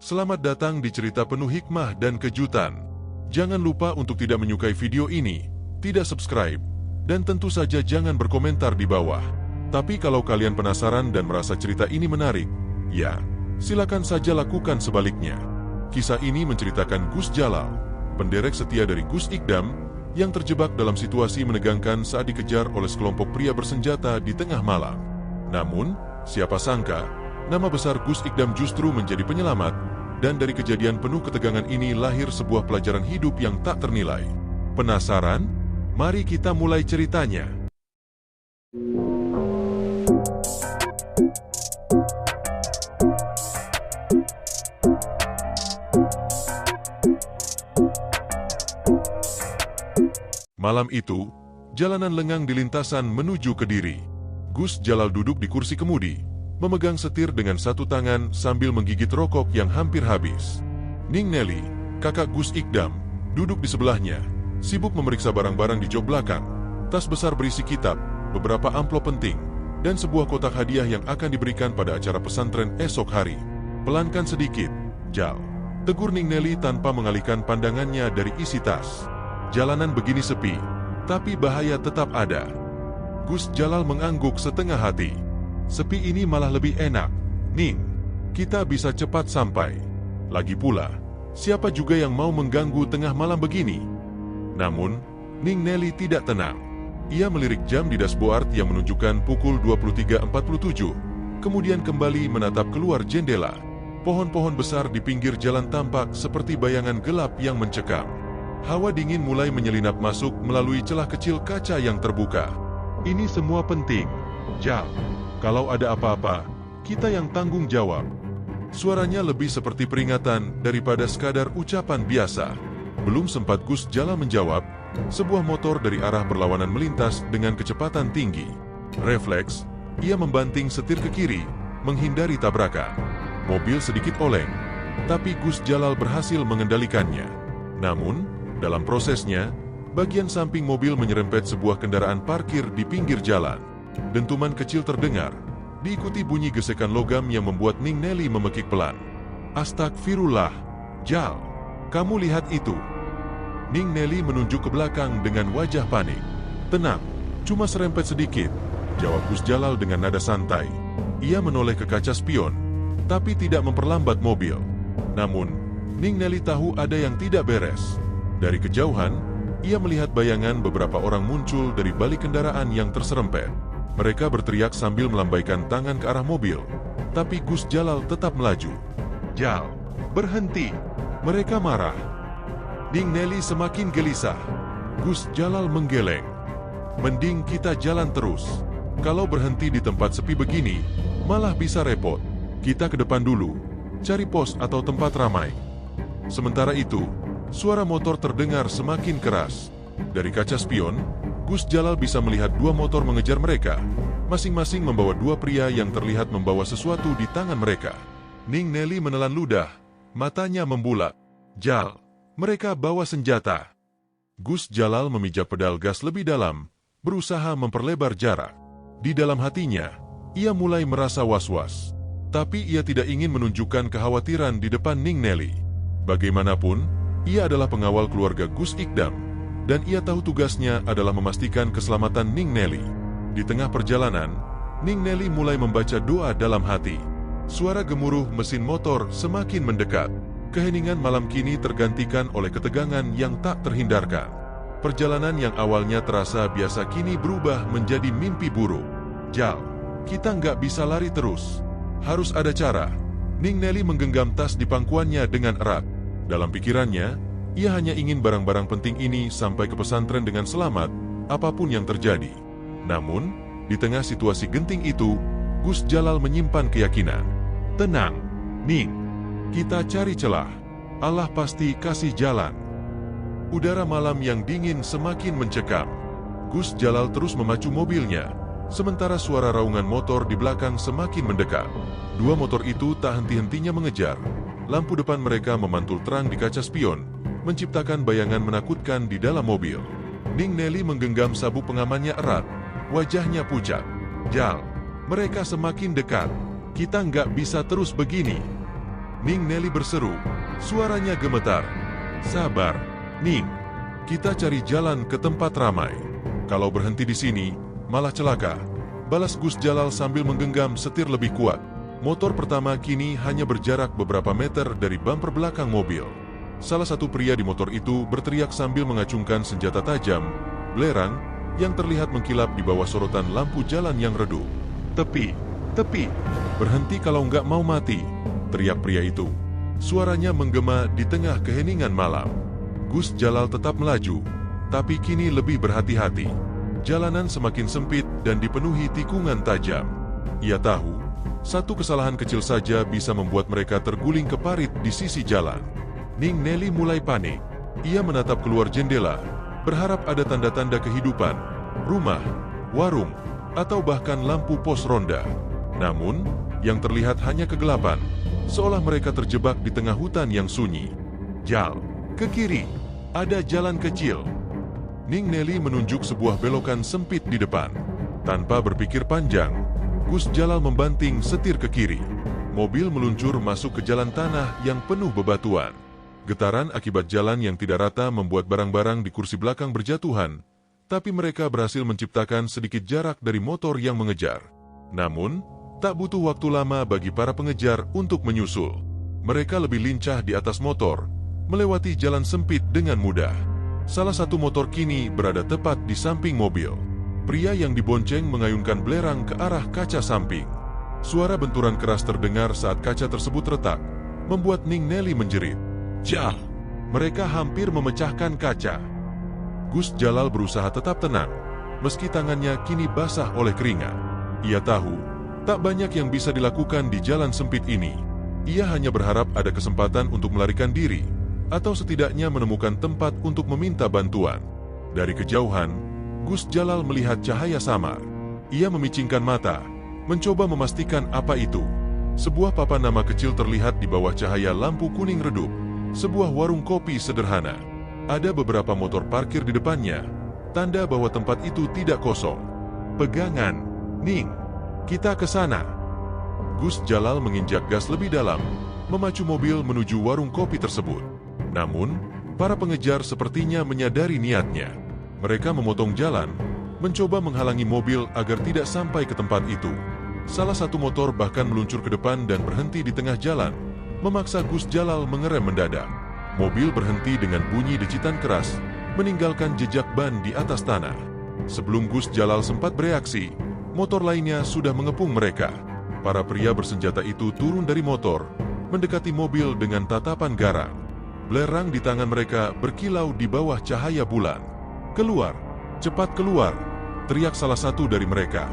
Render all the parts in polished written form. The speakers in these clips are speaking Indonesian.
Selamat datang di cerita penuh hikmah dan kejutan. Jangan lupa untuk tidak menyukai video ini, tidak subscribe, dan tentu saja jangan berkomentar di bawah. Tapi kalau kalian penasaran dan merasa cerita ini menarik, ya, silakan saja lakukan sebaliknya. Kisah ini menceritakan Gus Jalal, penderek setia dari Gus Ikdam, yang terjebak dalam situasi menegangkan saat dikejar oleh sekelompok pria bersenjata di tengah malam. Namun, siapa sangka, nama besar Gus Ikdam justru menjadi penyelamat, dan dari kejadian penuh ketegangan ini lahir sebuah pelajaran hidup yang tak ternilai. Penasaran? Mari kita mulai ceritanya. Malam itu, jalanan lengang di lintasan menuju Kediri. Gus Jalal duduk di kursi kemudi, memegang setir dengan satu tangan sambil menggigit rokok yang hampir habis. Ning Nelly, kakak Gus Ikdam, duduk di sebelahnya, sibuk memeriksa barang-barang di jok belakang, tas besar berisi kitab, beberapa amplop penting, dan sebuah kotak hadiah yang akan diberikan pada acara pesantren esok hari. "Pelankan sedikit, Jal," tegur Ning Nelly tanpa mengalihkan pandangannya dari isi tas. Jalanan begini sepi, tapi bahaya tetap ada. Gus Jalal mengangguk setengah hati. "Sepi ini malah lebih enak, Ning. Kita bisa cepat sampai. Lagi pula, siapa juga yang mau mengganggu tengah malam begini?" Namun, Ning Nelly tidak tenang. Ia melirik jam di dashboard yang menunjukkan pukul 23.47, kemudian kembali menatap keluar jendela. Pohon-pohon besar di pinggir jalan tampak seperti bayangan gelap yang mencekam. Hawa dingin mulai menyelinap masuk melalui celah kecil kaca yang terbuka. "Ini semua penting, Jal. Kalau ada apa-apa, kita yang tanggung jawab." Suaranya lebih seperti peringatan daripada sekadar ucapan biasa. Belum sempat Gus Jalal menjawab, sebuah motor dari arah berlawanan melintas dengan kecepatan tinggi. Refleks, ia membanting setir ke kiri, menghindari tabrakan. Mobil sedikit oleng, tapi Gus Jalal berhasil mengendalikannya. Namun, dalam prosesnya, bagian samping mobil menyerempet sebuah kendaraan parkir di pinggir jalan. Dentuman kecil terdengar, diikuti bunyi gesekan logam yang membuat Ning Nelly memekik pelan. "Astagfirullah, Jal, kamu lihat itu?" Ning Nelly menunjuk ke belakang dengan wajah panik. "Tenang, cuma serempet sedikit," jawab Gus Jalal dengan nada santai. Ia menoleh ke kaca spion, tapi tidak memperlambat mobil. Namun, Ning Nelly tahu ada yang tidak beres. Dari kejauhan, ia melihat bayangan beberapa orang muncul dari balik kendaraan yang terserempet. Mereka berteriak sambil melambaikan tangan ke arah mobil, tapi Gus Jalal tetap melaju. "Jal, berhenti! Mereka marah!" Ning Nelly semakin gelisah. Gus Jalal menggeleng. "Mending kita jalan terus. Kalau berhenti di tempat sepi begini, malah bisa repot. Kita ke depan dulu, cari pos atau tempat ramai." Sementara itu, suara motor terdengar semakin keras. Dari kaca spion, Gus Jalal bisa melihat dua motor mengejar mereka, masing-masing membawa dua pria yang terlihat membawa sesuatu di tangan mereka. Ning Nelly menelan ludah, matanya membulat. "Jal, mereka bawa senjata." Gus Jalal memijak pedal gas lebih dalam, berusaha memperlebar jarak. Di dalam hatinya, ia mulai merasa was-was. Tapi ia tidak ingin menunjukkan kekhawatiran di depan Ning Nelly. Bagaimanapun, ia adalah pengawal keluarga Gus Ikdam, dan ia tahu tugasnya adalah memastikan keselamatan Ning Nelly. Di tengah perjalanan, Ning Nelly mulai membaca doa dalam hati. Suara gemuruh mesin motor semakin mendekat. Keheningan malam kini tergantikan oleh ketegangan yang tak terhindarkan. Perjalanan yang awalnya terasa biasa kini berubah menjadi mimpi buruk. "Jal, kita nggak bisa lari terus. Harus ada cara." Ning Nelly menggenggam tas di pangkuannya dengan erat. Dalam pikirannya, ia hanya ingin barang-barang penting ini sampai ke pesantren dengan selamat, apapun yang terjadi. Namun, di tengah situasi genting itu, Gus Jalal menyimpan keyakinan. "Tenang, Ning. Kita cari celah. Allah pasti kasih jalan." Udara malam yang dingin semakin mencekam. Gus Jalal terus memacu mobilnya, sementara suara raungan motor di belakang semakin mendekat. Dua motor itu tak henti-hentinya mengejar. Lampu depan mereka memantul terang di kaca spion, menciptakan bayangan menakutkan di dalam mobil. Ning Nelly menggenggam sabuk pengamannya erat, wajahnya pucat. "Jal, mereka semakin dekat. Kita nggak bisa terus begini." Ning Nelly berseru. Suaranya gemetar. Sabar, Ning. Kita cari jalan ke tempat ramai. Kalau berhenti di sini, malah celaka. Balas Gus Jalal sambil menggenggam setir lebih kuat. Motor pertama kini hanya berjarak beberapa meter dari bumper belakang mobil. Salah satu pria di motor itu berteriak sambil mengacungkan senjata tajam, belerang, yang terlihat mengkilap di bawah sorotan lampu jalan yang redup. Tepi, tepi, berhenti kalau nggak mau mati, teriak pria itu. Suaranya menggema di tengah keheningan malam. Gus Jalal tetap melaju, tapi kini lebih berhati-hati. Jalanan semakin sempit dan dipenuhi tikungan tajam. Ia tahu, satu kesalahan kecil saja bisa membuat mereka terguling ke parit di sisi jalan. Ning Nelly mulai panik. Ia menatap keluar jendela, berharap ada tanda-tanda kehidupan, rumah, warung, atau bahkan lampu pos ronda. Namun, yang terlihat hanya kegelapan, seolah mereka terjebak di tengah hutan yang sunyi. Jal, ke kiri, ada jalan kecil. Ning Nelly menunjuk sebuah belokan sempit di depan. Tanpa berpikir panjang, Gus Jalal membanting setir ke kiri. Mobil meluncur masuk ke jalan tanah yang penuh bebatuan. Getaran akibat jalan yang tidak rata membuat barang-barang di kursi belakang berjatuhan, tapi mereka berhasil menciptakan sedikit jarak dari motor yang mengejar. Namun, tak butuh waktu lama bagi para pengejar untuk menyusul. Mereka lebih lincah di atas motor, melewati jalan sempit dengan mudah. Salah satu motor kini berada tepat di samping mobil. Pria yang dibonceng mengayunkan belerang ke arah kaca samping. Suara benturan keras terdengar saat kaca tersebut retak, membuat Ning Nelly menjerit. Jah! Mereka hampir memecahkan kaca. Gus Jalal berusaha tetap tenang, meski tangannya kini basah oleh keringat. Ia tahu, tak banyak yang bisa dilakukan di jalan sempit ini. Ia hanya berharap ada kesempatan untuk melarikan diri, atau setidaknya menemukan tempat untuk meminta bantuan. Dari kejauhan, Gus Jalal melihat cahaya samar. Ia memicingkan mata, mencoba memastikan apa itu. Sebuah papan nama kecil terlihat di bawah cahaya lampu kuning redup. Sebuah warung kopi sederhana. Ada beberapa motor parkir di depannya, tanda bahwa tempat itu tidak kosong. Pegangan, Ning. Kita ke sana. Gus Jalal menginjak gas lebih dalam, memacu mobil menuju warung kopi tersebut. Namun, para pengejar sepertinya menyadari niatnya. Mereka memotong jalan, mencoba menghalangi mobil agar tidak sampai ke tempat itu. Salah satu motor bahkan meluncur ke depan dan berhenti di tengah jalan, memaksa Gus Jalal mengerem mendadak. Mobil berhenti dengan bunyi decitan keras, meninggalkan jejak ban di atas tanah. Sebelum Gus Jalal sempat bereaksi, motor lainnya sudah mengepung mereka. Para pria bersenjata itu turun dari motor, mendekati mobil dengan tatapan garang. Belerang di tangan mereka berkilau di bawah cahaya bulan. Keluar! Cepat keluar! Teriak salah satu dari mereka.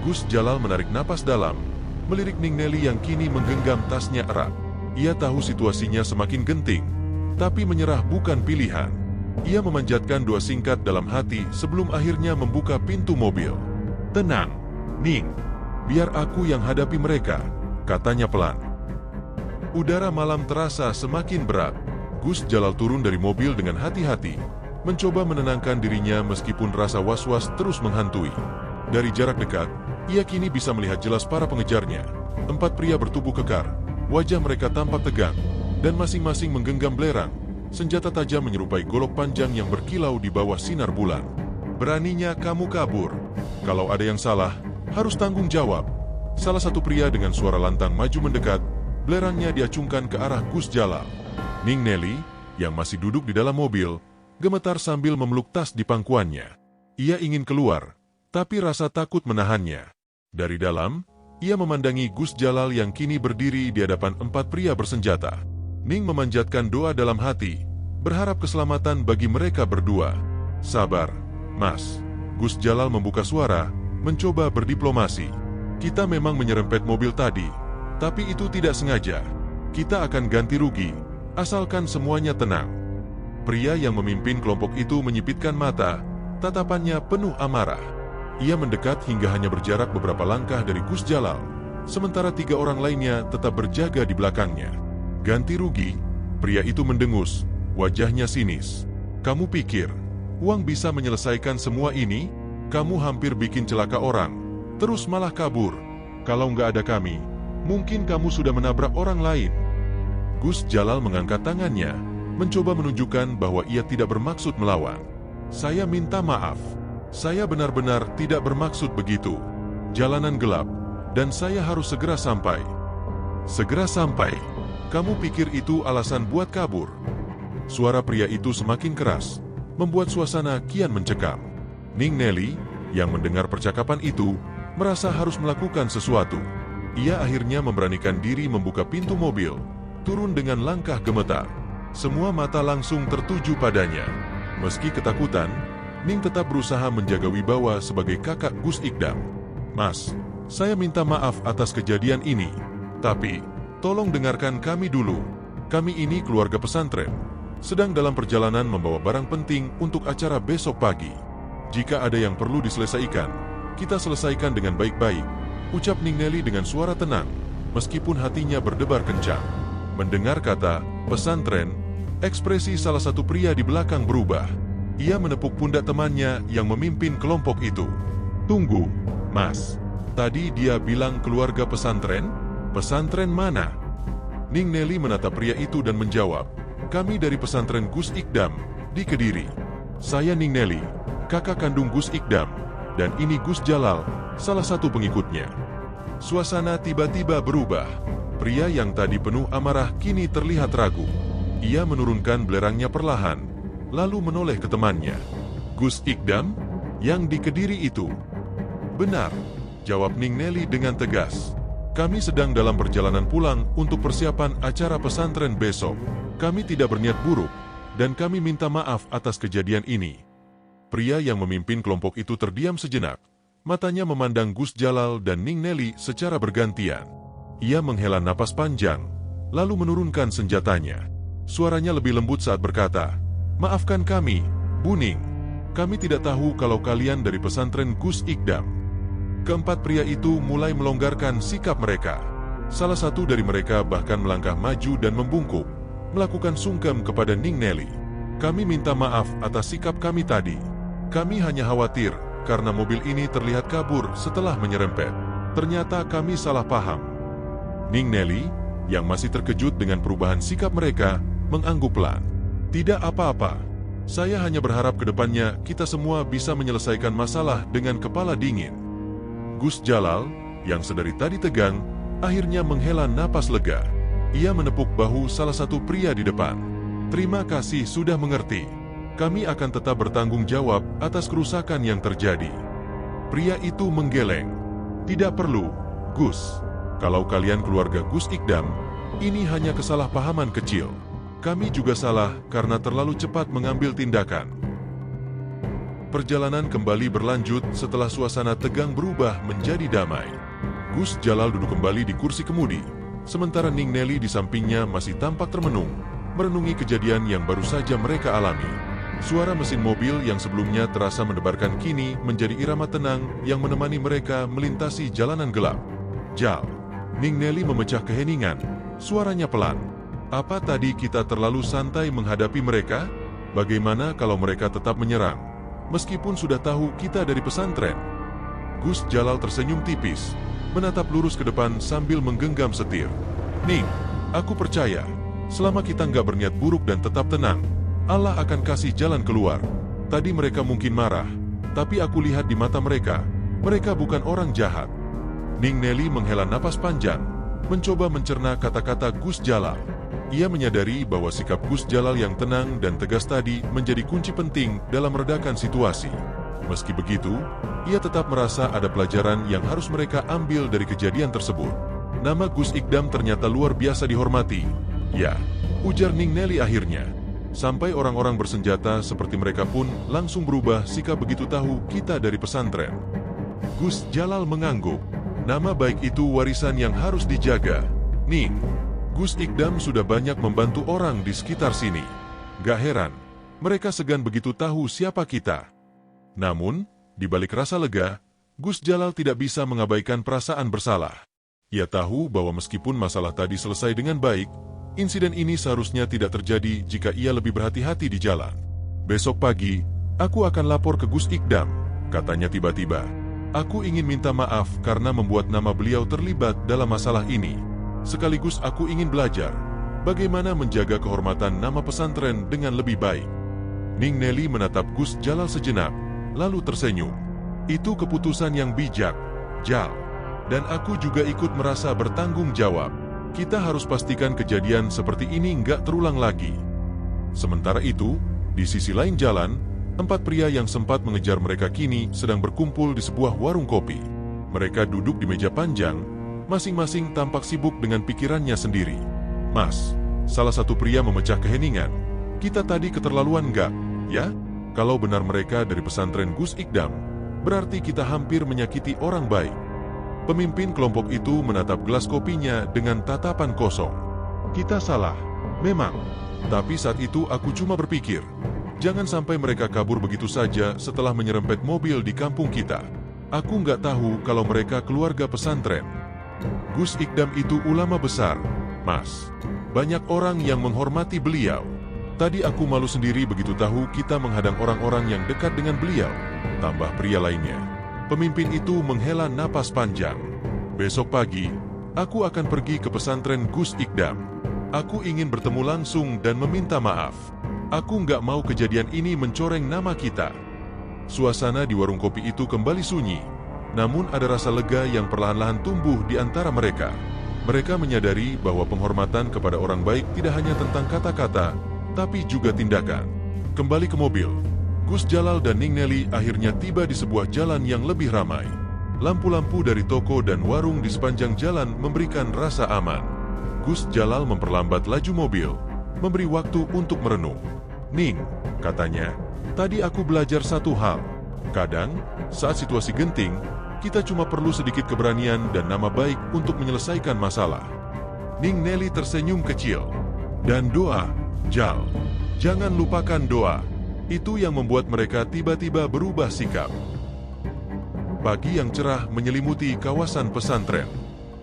Gus Jalal menarik napas dalam, melirik Ning Nelly yang kini menggenggam tasnya erat. Ia tahu situasinya semakin genting, tapi menyerah bukan pilihan. Ia memanjatkan doa singkat dalam hati sebelum akhirnya membuka pintu mobil. Tenang, Ning. Biar aku yang hadapi mereka, katanya pelan. Udara malam terasa semakin berat. Gus Jalal turun dari mobil dengan hati-hati, mencoba menenangkan dirinya meskipun rasa was-was terus menghantui. Dari jarak dekat, ia kini bisa melihat jelas para pengejarnya. 4 pria bertubuh kekar. Wajah mereka tampak tegang, dan masing-masing menggenggam belerang. Senjata tajam menyerupai golok panjang yang berkilau di bawah sinar bulan. Beraninya kamu kabur. Kalau ada yang salah, harus tanggung jawab. Salah satu pria dengan suara lantang maju mendekat, belerangnya diacungkan ke arah Gus Jalal. Ning Nelly, yang masih duduk di dalam mobil, gemetar sambil memeluk tas di pangkuannya. Ia ingin keluar, tapi rasa takut menahannya. Dari dalam, ia memandangi Gus Jalal yang kini berdiri di hadapan 4 pria bersenjata. Ning memanjatkan doa dalam hati, berharap keselamatan bagi mereka berdua. Sabar, Mas. Gus Jalal membuka suara, mencoba berdiplomasi. Kita memang menyerempet mobil tadi, tapi itu tidak sengaja. Kita akan ganti rugi, asalkan semuanya tenang. Pria yang memimpin kelompok itu menyipitkan mata, tatapannya penuh amarah. Ia mendekat hingga hanya berjarak beberapa langkah dari Gus Jalal, sementara 3 orang lainnya tetap berjaga di belakangnya. Ganti rugi? Pria itu mendengus, wajahnya sinis. Kamu pikir, uang bisa menyelesaikan semua ini? Kamu hampir bikin celaka orang, terus malah kabur. Kalau nggak ada kami, mungkin kamu sudah menabrak orang lain. Gus Jalal mengangkat tangannya, mencoba menunjukkan bahwa ia tidak bermaksud melawan. Saya minta maaf. Saya benar-benar tidak bermaksud begitu. Jalanan gelap, dan saya harus segera sampai. Segera sampai? Kamu pikir itu alasan buat kabur? Suara pria itu semakin keras, membuat suasana kian mencekam. Ning Nelly, yang mendengar percakapan itu, merasa harus melakukan sesuatu. Ia akhirnya memberanikan diri membuka pintu mobil, turun dengan langkah gemetar. Semua mata langsung tertuju padanya. Meski ketakutan, Ning tetap berusaha menjaga wibawa sebagai kakak Gus Ikdam. Mas, saya minta maaf atas kejadian ini. Tapi, tolong dengarkan kami dulu. Kami ini keluarga pesantren, sedang dalam perjalanan membawa barang penting untuk acara besok pagi. Jika ada yang perlu diselesaikan, kita selesaikan dengan baik-baik, ucap Ning Nelly dengan suara tenang, meskipun hatinya berdebar kencang. Mendengar kata pesantren, ekspresi salah satu pria di belakang berubah. Ia menepuk pundak temannya yang memimpin kelompok itu. Tunggu, Mas. Tadi dia bilang keluarga pesantren? Pesantren mana? Ning Nelly menatap pria itu dan menjawab, kami dari pesantren Gus Ikdam, di Kediri. Saya Ning Nelly, kakak kandung Gus Ikdam, dan ini Gus Jalal, salah satu pengikutnya. Suasana tiba-tiba berubah. Pria yang tadi penuh amarah kini terlihat ragu. Ia menurunkan belerangnya perlahan, lalu menoleh ke temannya. Gus Ikdam? Yang di Kediri itu? Benar, jawab Ning Nelly dengan tegas. Kami sedang dalam perjalanan pulang untuk persiapan acara pesantren besok. Kami tidak berniat buruk, dan kami minta maaf atas kejadian ini. Pria yang memimpin kelompok itu terdiam sejenak. Matanya memandang Gus Jalal dan Ning Nelly secara bergantian. Ia menghela napas panjang, lalu menurunkan senjatanya. Suaranya lebih lembut saat berkata, maafkan kami, Bu Ning. Kami tidak tahu kalau kalian dari pesantren Gus Ikdam. Keempat pria itu mulai melonggarkan sikap mereka. Salah satu dari mereka bahkan melangkah maju dan membungkuk, melakukan sungkem kepada Ning Nelly. Kami minta maaf atas sikap kami tadi. Kami hanya khawatir karena mobil ini terlihat kabur setelah menyerempet. Ternyata kami salah paham. Ning Nelly, yang masih terkejut dengan perubahan sikap mereka, mengangguk pelan. Tidak apa-apa. Saya hanya berharap ke depannya kita semua bisa menyelesaikan masalah dengan kepala dingin. Gus Jalal, yang sedari tadi tegang, akhirnya menghela napas lega. Ia menepuk bahu salah satu pria di depan. Terima kasih sudah mengerti. Kami akan tetap bertanggung jawab atas kerusakan yang terjadi. Pria itu menggeleng. Tidak perlu, Gus. Kalau kalian keluarga Gus Ikdam, ini hanya kesalahpahaman kecil. Kami juga salah karena terlalu cepat mengambil tindakan. Perjalanan kembali berlanjut setelah suasana tegang berubah menjadi damai. Gus Jalal duduk kembali di kursi kemudi, sementara Ning Nelly di sampingnya masih tampak termenung, merenungi kejadian yang baru saja mereka alami. Suara mesin mobil yang sebelumnya terasa mendebarkan kini menjadi irama tenang yang menemani mereka melintasi jalanan gelap. Jal, Ning Nelly memecah keheningan, suaranya pelan. Apa tadi kita terlalu santai menghadapi mereka? Bagaimana kalau mereka tetap menyerang, meskipun sudah tahu kita dari pesantren? Gus Jalal tersenyum tipis, menatap lurus ke depan sambil menggenggam setir. Ning, aku percaya, selama kita nggak berniat buruk dan tetap tenang, Allah akan kasih jalan keluar. Tadi mereka mungkin marah, tapi aku lihat di mata mereka, mereka bukan orang jahat. Ning Nelly menghela napas panjang, mencoba mencerna kata-kata Gus Jalal. Ia menyadari bahwa sikap Gus Jalal yang tenang dan tegas tadi menjadi kunci penting dalam meredakan situasi. Meski begitu, ia tetap merasa ada pelajaran yang harus mereka ambil dari kejadian tersebut. Nama Gus Ikdam ternyata luar biasa dihormati. Ya, ujar Ning Nelly akhirnya. Sampai orang-orang bersenjata seperti mereka pun langsung berubah sikap begitu tahu kita dari pesantren. Gus Jalal mengangguk. Nama baik itu warisan yang harus dijaga. Ning, Gus Ikdam sudah banyak membantu orang di sekitar sini. Gak heran, mereka segan begitu tahu siapa kita. Namun, di balik rasa lega, Gus Jalal tidak bisa mengabaikan perasaan bersalah. Ia tahu bahwa meskipun masalah tadi selesai dengan baik, insiden ini seharusnya tidak terjadi jika ia lebih berhati-hati di jalan. Besok pagi, aku akan lapor ke Gus Ikdam, katanya tiba-tiba. Aku ingin minta maaf karena membuat nama beliau terlibat dalam masalah ini. Sekaligus aku ingin belajar bagaimana menjaga kehormatan nama pesantren dengan lebih baik. Ning Nelly menatap Gus Jalal sejenak, lalu tersenyum. Itu keputusan yang bijak, Jal. Dan aku juga ikut merasa bertanggung jawab. Kita harus pastikan kejadian seperti ini nggak terulang lagi. Sementara itu, di sisi lain jalan, 4 pria yang sempat mengejar mereka kini sedang berkumpul di sebuah warung kopi. Mereka duduk di meja panjang, masing-masing tampak sibuk dengan pikirannya sendiri. Mas, salah satu pria memecah keheningan. Kita tadi keterlaluan nggak, ya? Kalau benar mereka dari pesantren Gus Ikdam, berarti kita hampir menyakiti orang baik. Pemimpin kelompok itu menatap gelas kopinya dengan tatapan kosong. Kita salah, memang. Tapi saat itu aku cuma berpikir, jangan sampai mereka kabur begitu saja setelah menyerempet mobil di kampung kita. Aku nggak tahu kalau mereka keluarga pesantren. Gus Ikdam itu ulama besar, Mas. Banyak orang yang menghormati beliau. Tadi aku malu sendiri begitu tahu kita menghadang orang-orang yang dekat dengan beliau. Tambah pria lainnya. Pemimpin itu menghela napas panjang. Besok pagi, aku akan pergi ke pesantren Gus Ikdam. Aku ingin bertemu langsung dan meminta maaf. Aku nggak mau kejadian ini mencoreng nama kita. Suasana di warung kopi itu kembali sunyi. Namun ada rasa lega yang perlahan-lahan tumbuh di antara mereka. Mereka menyadari bahwa penghormatan kepada orang baik tidak hanya tentang kata-kata, tapi juga tindakan. Kembali ke mobil. Gus Jalal dan Ning Nelly akhirnya tiba di sebuah jalan yang lebih ramai. Lampu-lampu dari toko dan warung di sepanjang jalan memberikan rasa aman. Gus Jalal memperlambat laju mobil, memberi waktu untuk merenung. Ning, katanya, tadi aku belajar satu hal. Kadang, saat situasi genting, kita cuma perlu sedikit keberanian dan nama baik untuk menyelesaikan masalah. Ning Nelly tersenyum kecil. Dan doa, Jal. Jangan lupakan doa. Itu yang membuat mereka tiba-tiba berubah sikap. Pagi yang cerah menyelimuti kawasan pesantren.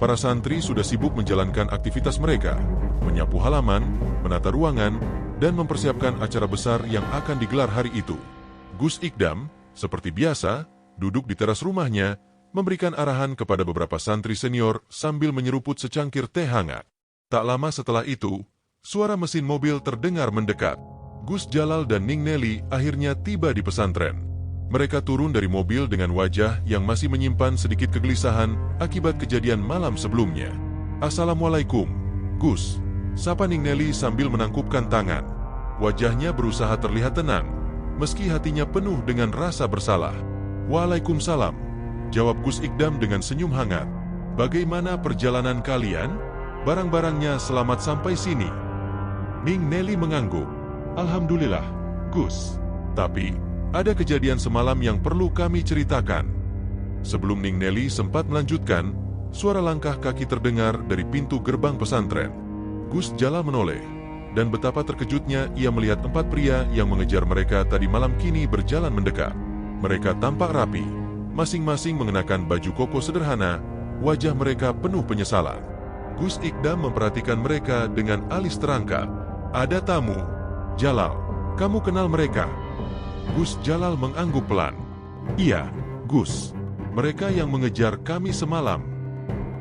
Para santri sudah sibuk menjalankan aktivitas mereka, menyapu halaman, menata ruangan, dan mempersiapkan acara besar yang akan digelar hari itu. Gus Ikdam, seperti biasa, duduk di teras rumahnya, memberikan arahan kepada beberapa santri senior sambil menyeruput secangkir teh hangat. Tak lama setelah itu, suara mesin mobil terdengar mendekat. Gus Jalal dan Ning Nelly akhirnya tiba di pesantren. Mereka turun dari mobil dengan wajah yang masih menyimpan sedikit kegelisahan akibat kejadian malam sebelumnya. Assalamualaikum, Gus. Sapa Ning Nelly sambil menangkupkan tangan. Wajahnya berusaha terlihat tenang, meski hatinya penuh dengan rasa bersalah. Waalaikumsalam, jawab Gus Ikdam dengan senyum hangat. Bagaimana perjalanan kalian? Barang-barangnya selamat sampai sini. Ning Nelly mengangguk. Alhamdulillah, Gus. Tapi, ada kejadian semalam yang perlu kami ceritakan. Sebelum Ning Nelly sempat melanjutkan, suara langkah kaki terdengar dari pintu gerbang pesantren. Gus Jalal menoleh, dan betapa terkejutnya ia melihat 4 pria yang mengejar mereka tadi malam kini berjalan mendekat. Mereka tampak rapi, masing-masing mengenakan baju koko sederhana, wajah mereka penuh penyesalan. Gus Ikdam memperhatikan mereka dengan alis terangkat. Ada tamu. Jalal, kamu kenal mereka? Gus Jalal mengangguk pelan. Iya, Gus. Mereka yang mengejar kami semalam.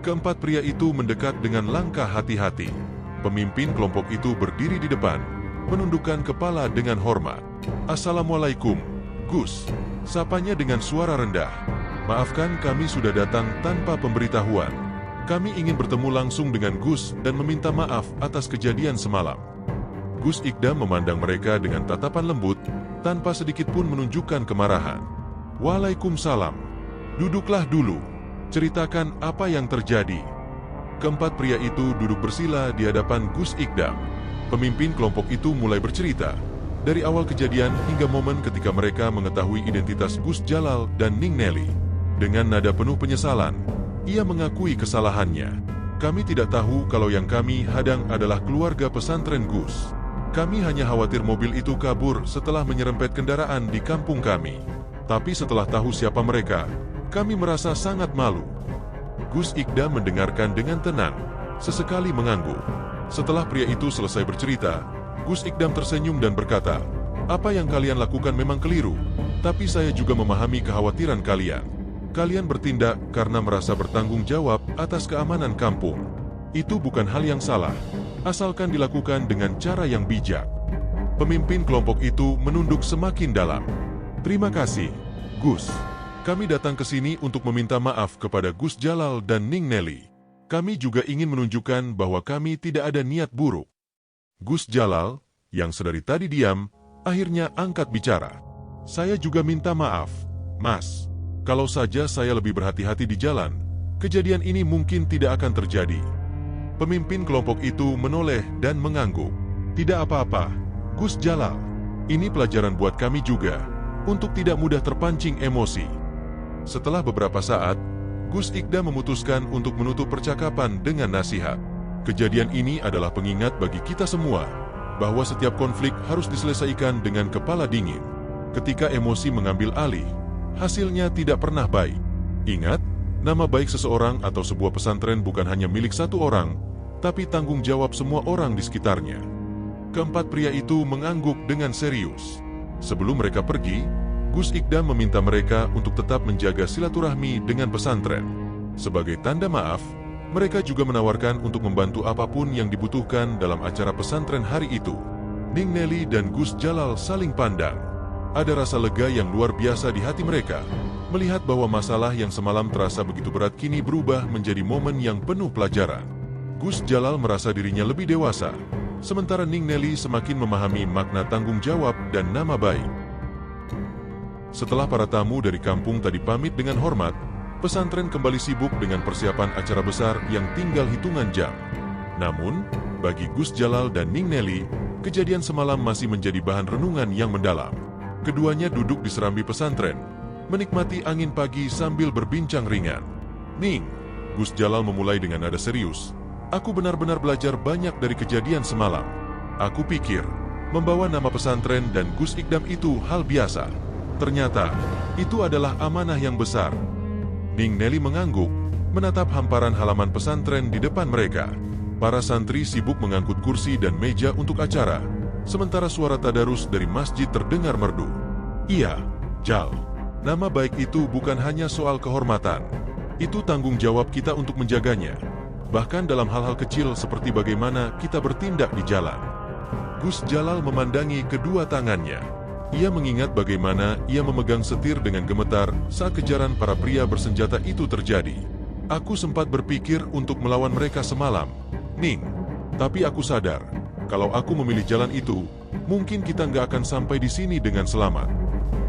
Keempat pria itu mendekat dengan langkah hati-hati. Pemimpin kelompok itu berdiri di depan, menundukkan kepala dengan hormat. Assalamualaikum, Gus. Sapanya dengan suara rendah. Maafkan kami sudah datang tanpa pemberitahuan. Kami ingin bertemu langsung dengan Gus dan meminta maaf atas kejadian semalam. Gus Ikdam memandang mereka dengan tatapan lembut, tanpa sedikit pun menunjukkan kemarahan. Waalaikumsalam. Duduklah dulu. Ceritakan apa yang terjadi. Keempat pria itu duduk bersila di hadapan Gus Ikdam. Pemimpin kelompok itu mulai bercerita, dari awal kejadian hingga momen ketika mereka mengetahui identitas Gus Jalal dan Ning Nelly. Dengan nada penuh penyesalan, ia mengakui kesalahannya. Kami tidak tahu kalau yang kami hadang adalah keluarga pesantren Gus. Kami hanya khawatir mobil itu kabur setelah menyerempet kendaraan di kampung kami. Tapi setelah tahu siapa mereka, kami merasa sangat malu. Gus Ikdam mendengarkan dengan tenang, sesekali mengangguk. Setelah pria itu selesai bercerita, Gus Ikdam tersenyum dan berkata, apa yang kalian lakukan memang keliru, tapi saya juga memahami kekhawatiran kalian. Kalian bertindak karena merasa bertanggung jawab atas keamanan kampung. Itu bukan hal yang salah. asalkan dilakukan dengan cara yang bijak. Pemimpin kelompok itu menunduk semakin dalam. Terima kasih, Gus. Kami datang ke sini untuk meminta maaf kepada Gus Jalal dan Ning Nelly. Kami juga ingin menunjukkan bahwa kami tidak ada niat buruk. Gus Jalal, yang sedari tadi diam, akhirnya angkat bicara. Saya juga minta maaf, Mas. Kalau saja saya lebih berhati-hati di jalan, kejadian ini mungkin tidak akan terjadi. Pemimpin kelompok itu menoleh dan mengangguk. Tidak apa-apa, Gus Jalal. Ini pelajaran buat kami juga, untuk tidak mudah terpancing emosi. Setelah beberapa saat, Gus Ikdam memutuskan untuk menutup percakapan dengan nasihat. Kejadian ini adalah pengingat bagi kita semua, bahwa setiap konflik harus diselesaikan dengan kepala dingin. Ketika emosi mengambil alih, hasilnya tidak pernah baik. Ingat, nama baik seseorang atau sebuah pesantren bukan hanya milik satu orang, tapi tanggung jawab semua orang di sekitarnya. Keempat pria itu mengangguk dengan serius. Sebelum mereka pergi, Gus Ikdam meminta mereka untuk tetap menjaga silaturahmi dengan pesantren. Sebagai tanda maaf, mereka juga menawarkan untuk membantu apapun yang dibutuhkan dalam acara pesantren hari itu. Ning Nelly dan Gus Jalal saling pandang. Ada rasa lega yang luar biasa di hati mereka, melihat bahwa masalah yang semalam terasa begitu berat kini berubah menjadi momen yang penuh pelajaran. Gus Jalal merasa dirinya lebih dewasa, sementara Ning Nelly semakin memahami makna tanggung jawab dan nama baik. Setelah para tamu dari kampung tadi pamit dengan hormat, pesantren kembali sibuk dengan persiapan acara besar yang tinggal hitungan jam. Namun, bagi Gus Jalal dan Ning Nelly, kejadian semalam masih menjadi bahan renungan yang mendalam. Keduanya duduk di serambi pesantren, menikmati angin pagi sambil berbincang ringan. Ning, Gus Jalal memulai dengan nada serius. Aku benar-benar belajar banyak dari kejadian semalam. Aku pikir, membawa nama pesantren dan Gus Ikdam itu hal biasa. Ternyata, itu adalah amanah yang besar. Ning Nelly mengangguk, menatap hamparan halaman pesantren di depan mereka. Para santri sibuk mengangkut kursi dan meja untuk acara, sementara suara tadarus dari masjid terdengar merdu. Iya, Jal. Nama baik itu bukan hanya soal kehormatan. Itu tanggung jawab kita untuk menjaganya. Bahkan dalam hal-hal kecil seperti bagaimana kita bertindak di jalan. Gus Jalal memandangi kedua tangannya. Ia mengingat bagaimana ia memegang setir dengan gemetar saat kejaran para pria bersenjata itu terjadi. Aku sempat berpikir untuk melawan mereka semalam, Ning. Tapi aku sadar, kalau aku memilih jalan itu, mungkin kita nggak akan sampai di sini dengan selamat.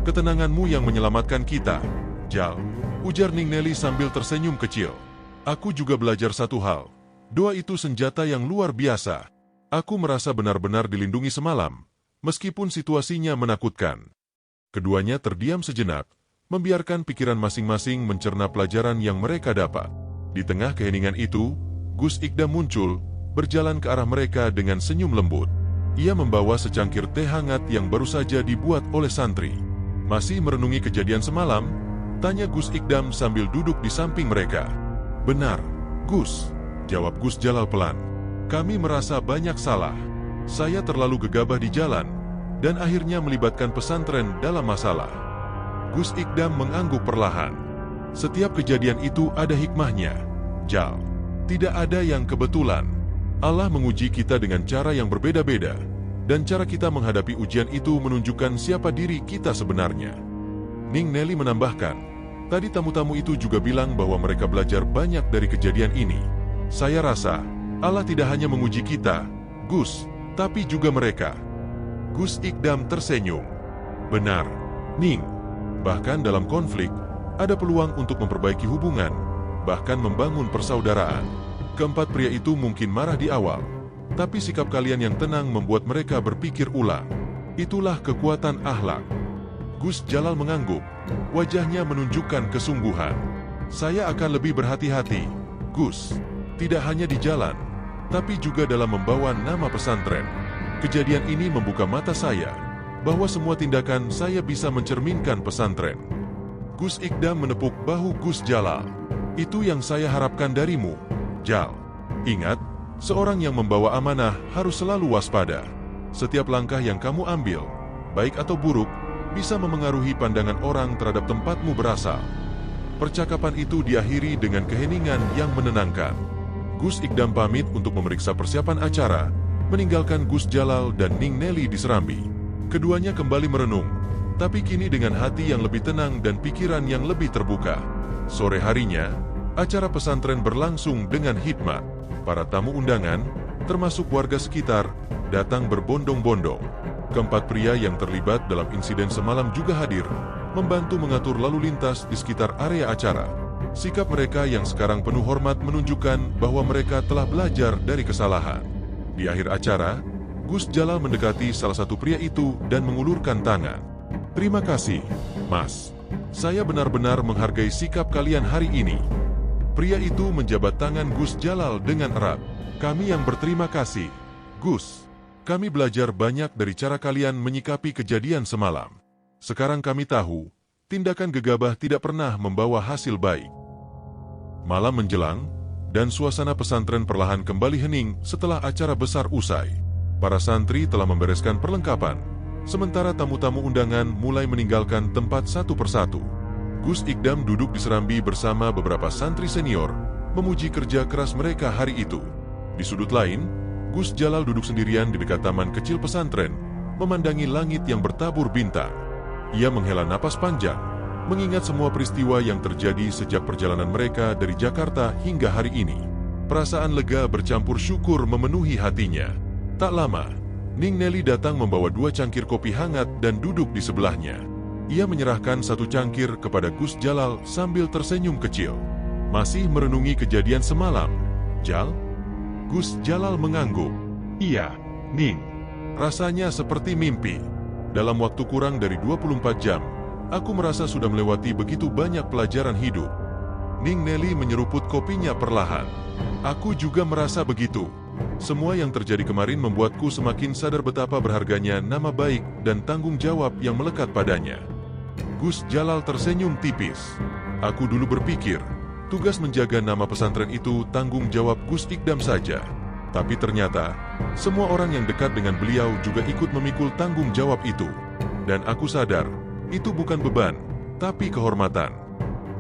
Ketenanganmu yang menyelamatkan kita, Jal, ujar Ning Nelly sambil tersenyum kecil. Aku juga belajar satu hal. Doa itu senjata yang luar biasa. Aku merasa benar-benar dilindungi semalam, meskipun situasinya menakutkan. Keduanya terdiam sejenak, membiarkan pikiran masing-masing mencerna pelajaran yang mereka dapat. Di tengah keheningan itu, Gus Ikdam muncul, berjalan ke arah mereka dengan senyum lembut. Ia membawa secangkir teh hangat yang baru saja dibuat oleh santri. Masih merenungi kejadian semalam? Tanya Gus Ikdam sambil duduk di samping mereka. Benar, Gus, jawab Gus Jalal pelan. Kami merasa banyak salah. Saya terlalu gegabah di jalan, dan akhirnya melibatkan pesantren dalam masalah. Gus Ikdam mengangguk perlahan. Setiap kejadian itu ada hikmahnya, Jal. Tidak ada yang kebetulan. Allah menguji kita dengan cara yang berbeda-beda, dan cara kita menghadapi ujian itu menunjukkan siapa diri kita sebenarnya. Ning Nelly menambahkan, tadi tamu-tamu itu juga bilang bahwa mereka belajar banyak dari kejadian ini. Saya rasa, Allah tidak hanya menguji kita, Gus, tapi juga mereka. Gus Ikdam tersenyum. Benar, Ning. Bahkan dalam konflik, ada peluang untuk memperbaiki hubungan, bahkan membangun persaudaraan. Keempat pria itu mungkin marah di awal, tapi sikap kalian yang tenang membuat mereka berpikir ulang. Itulah kekuatan akhlak. Gus Jalal mengangguk, wajahnya menunjukkan kesungguhan. Saya akan lebih berhati-hati, Gus. Tidak hanya di jalan, tapi juga dalam membawa nama pesantren. Kejadian ini membuka mata saya, bahwa semua tindakan saya bisa mencerminkan pesantren. Gus Ikdam menepuk bahu Gus Jalal. Itu yang saya harapkan darimu, Jal. Ingat, seorang yang membawa amanah harus selalu waspada. Setiap langkah yang kamu ambil, baik atau buruk, bisa memengaruhi pandangan orang terhadap tempatmu berasal. Percakapan itu diakhiri dengan keheningan yang menenangkan. Gus Ikdam pamit untuk memeriksa persiapan acara, meninggalkan Gus Jalal dan Ning Nelly di Serambi. Keduanya kembali merenung, tapi kini dengan hati yang lebih tenang dan pikiran yang lebih terbuka. Sore harinya, acara pesantren berlangsung dengan hikmat. Para tamu undangan, termasuk warga sekitar, datang berbondong-bondong. Keempat pria yang terlibat dalam insiden semalam juga hadir, membantu mengatur lalu lintas di sekitar area acara. Sikap mereka yang sekarang penuh hormat menunjukkan bahwa mereka telah belajar dari kesalahan. Di akhir acara, Gus Jalal mendekati salah satu pria itu dan mengulurkan tangan. "Terima kasih, Mas. Saya benar-benar menghargai sikap kalian hari ini." Pria itu menjabat tangan Gus Jalal dengan erat. "Kami yang berterima kasih, Gus. Kami belajar banyak dari cara kalian menyikapi kejadian semalam. Sekarang kami tahu, tindakan gegabah tidak pernah membawa hasil baik." Malam menjelang, dan suasana pesantren perlahan kembali hening setelah acara besar usai. Para santri telah membereskan perlengkapan, sementara tamu-tamu undangan mulai meninggalkan tempat satu persatu. Gus Ikdam duduk di Serambi bersama beberapa santri senior, memuji kerja keras mereka hari itu. Di sudut lain, Gus Jalal duduk sendirian di dekat taman kecil pesantren, memandangi langit yang bertabur bintang. Ia menghela napas panjang, mengingat semua peristiwa yang terjadi sejak perjalanan mereka dari Jakarta hingga hari ini. Perasaan lega bercampur syukur memenuhi hatinya. Tak lama, Ning Nelly datang membawa 2 cangkir kopi hangat dan duduk di sebelahnya. Ia menyerahkan 1 cangkir kepada Gus Jalal sambil tersenyum kecil. "Masih merenungi kejadian semalam, Jal?" Gus Jalal mengangguk. "Iya, Ning. Rasanya seperti mimpi. Dalam waktu kurang dari 24 jam, aku merasa sudah melewati begitu banyak pelajaran hidup." Ning Nelly menyeruput kopinya perlahan. "Aku juga merasa begitu. Semua yang terjadi kemarin membuatku semakin sadar betapa berharganya nama baik dan tanggung jawab yang melekat padanya." Gus Jalal tersenyum tipis. "Aku dulu berpikir, tugas menjaga nama pesantren itu tanggung jawab Gus Ikdam saja. Tapi ternyata, semua orang yang dekat dengan beliau juga ikut memikul tanggung jawab itu. Dan aku sadar, itu bukan beban, tapi kehormatan."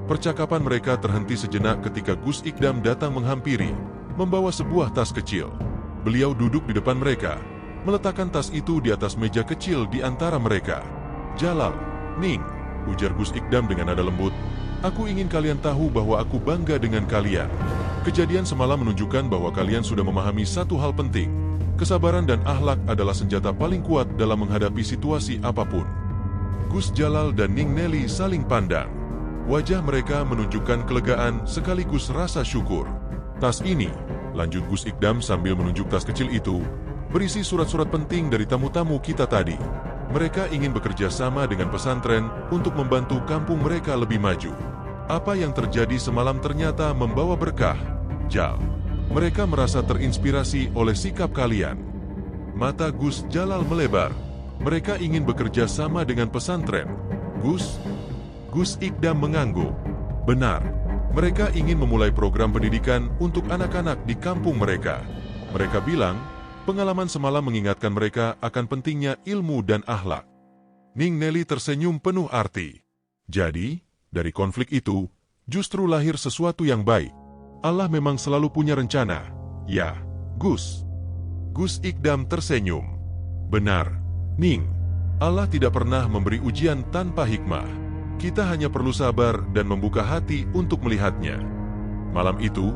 Percakapan mereka terhenti sejenak ketika Gus Ikdam datang menghampiri, membawa sebuah tas kecil. Beliau duduk di depan mereka, meletakkan tas itu di atas meja kecil di antara mereka. "Jalal, Ning," ujar Gus Ikdam dengan nada lembut, "aku ingin kalian tahu bahwa aku bangga dengan kalian. Kejadian semalam menunjukkan bahwa kalian sudah memahami satu hal penting. Kesabaran dan akhlak adalah senjata paling kuat dalam menghadapi situasi apapun." Gus Jalal dan Ning Nelly saling pandang. Wajah mereka menunjukkan kelegaan sekaligus rasa syukur. "Tas ini," lanjut Gus Ikdam sambil menunjuk tas kecil itu, "berisi surat-surat penting dari tamu-tamu kita tadi. Mereka ingin bekerja sama dengan pesantren untuk membantu kampung mereka lebih maju. Apa yang terjadi semalam ternyata membawa berkah, Jal. Mereka merasa terinspirasi oleh sikap kalian." Mata Gus Jalal melebar. "Mereka ingin bekerja sama dengan pesantren, Gus?" Gus Ikdam mengangguk. "Benar. Mereka ingin memulai program pendidikan untuk anak-anak di kampung mereka. Mereka bilang, pengalaman semalam mengingatkan mereka akan pentingnya ilmu dan akhlak." Ning Nelly tersenyum penuh arti. "Jadi, dari konflik itu, justru lahir sesuatu yang baik. Allah memang selalu punya rencana. Ya, Gus." Gus Ikdam tersenyum. "Benar, Ning. Allah tidak pernah memberi ujian tanpa hikmah. Kita hanya perlu sabar dan membuka hati untuk melihatnya." Malam itu,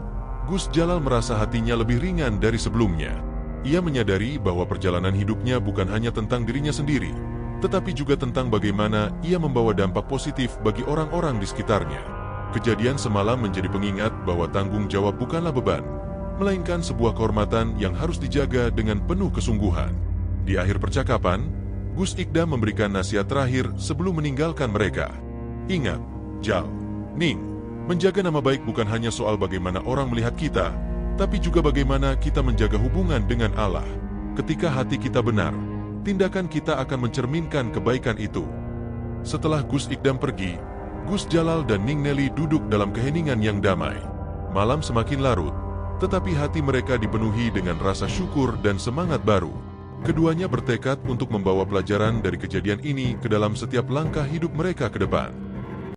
Gus Jalal merasa hatinya lebih ringan dari sebelumnya. Ia menyadari bahwa perjalanan hidupnya bukan hanya tentang dirinya sendiri, tetapi juga tentang bagaimana ia membawa dampak positif bagi orang-orang di sekitarnya. Kejadian semalam menjadi pengingat bahwa tanggung jawab bukanlah beban, melainkan sebuah kehormatan yang harus dijaga dengan penuh kesungguhan. Di akhir percakapan, Gus Ikdam memberikan nasihat terakhir sebelum meninggalkan mereka. "Ingat, Jal, Ning, menjaga nama baik bukan hanya soal bagaimana orang melihat kita, tapi juga bagaimana kita menjaga hubungan dengan Allah. Ketika hati kita benar, tindakan kita akan mencerminkan kebaikan itu." Setelah Gus Ikdam pergi, Gus Jalal dan Ning Nelly duduk dalam keheningan yang damai. Malam semakin larut, tetapi hati mereka dipenuhi dengan rasa syukur dan semangat baru. Keduanya bertekad untuk membawa pelajaran dari kejadian ini ke dalam setiap langkah hidup mereka ke depan.